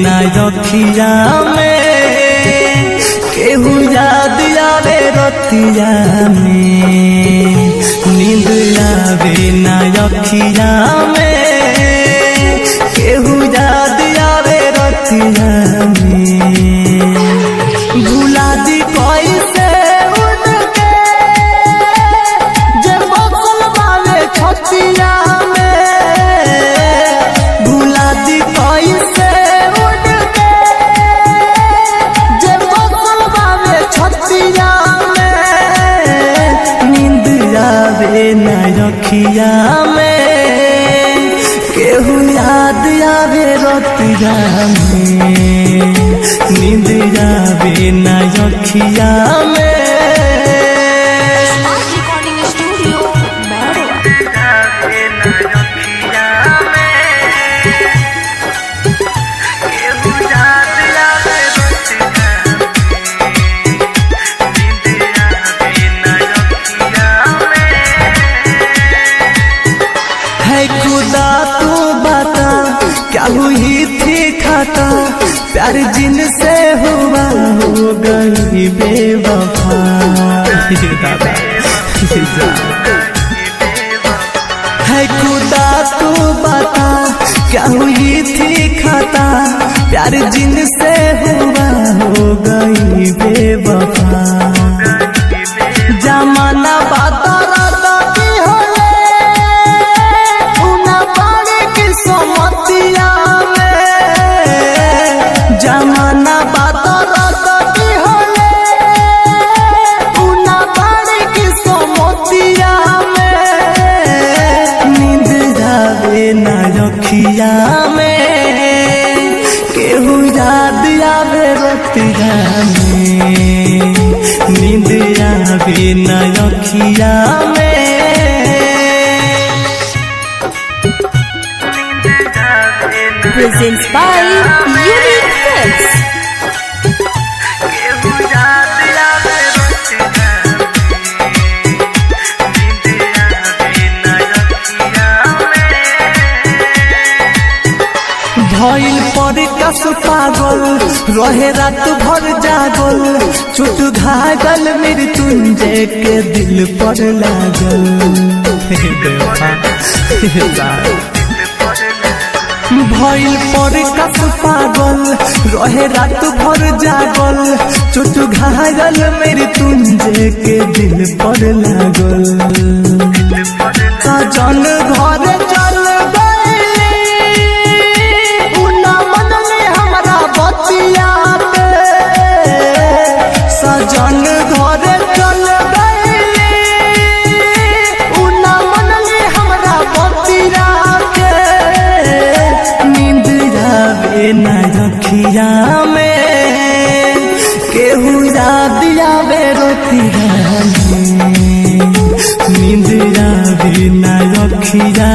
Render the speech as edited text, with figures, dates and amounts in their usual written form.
ना रखिया में, केहू याद आवे रतिया में, नींद आवे ना रखिया में, केहू याद आवे रतिया में। भुला दी कैसे उनके जे बसल बावे छतिया में, भुला दी कैसे उनके जे बसल बावे छतिया में, नींद आवे ना रखिया में, केहू याद आवे रतिया में, नींद आवे ना रखिया में। खुदा तू बता क्या हुई थी खाता, प्यार जिनसे हुआ हो गई बेवफा। है खुदा तू बता क्या हुई थी खाता, प्यार जिनसे हुआ हो गई बेवफा। जमाना बाता ना रखिया में, केहू याद आवे रतिया में, नींद आवे ना रखिया में। Presents by Unique Films. भइल पर कस पागल रहे रात भर जागल, चोट घागल मृत्युंजय के दिल पर लागल। भइल पर कस पागल रहे रात भर जागल, चोट घागल मृत्युंजय के दिल पर लागल। सजन घर चल सजन घर चल गई, उना मनले हमरा बतिया के, नींद आवे ना रखिया में, केहू याद आवे रतिया में, नींद आवे ना रखिया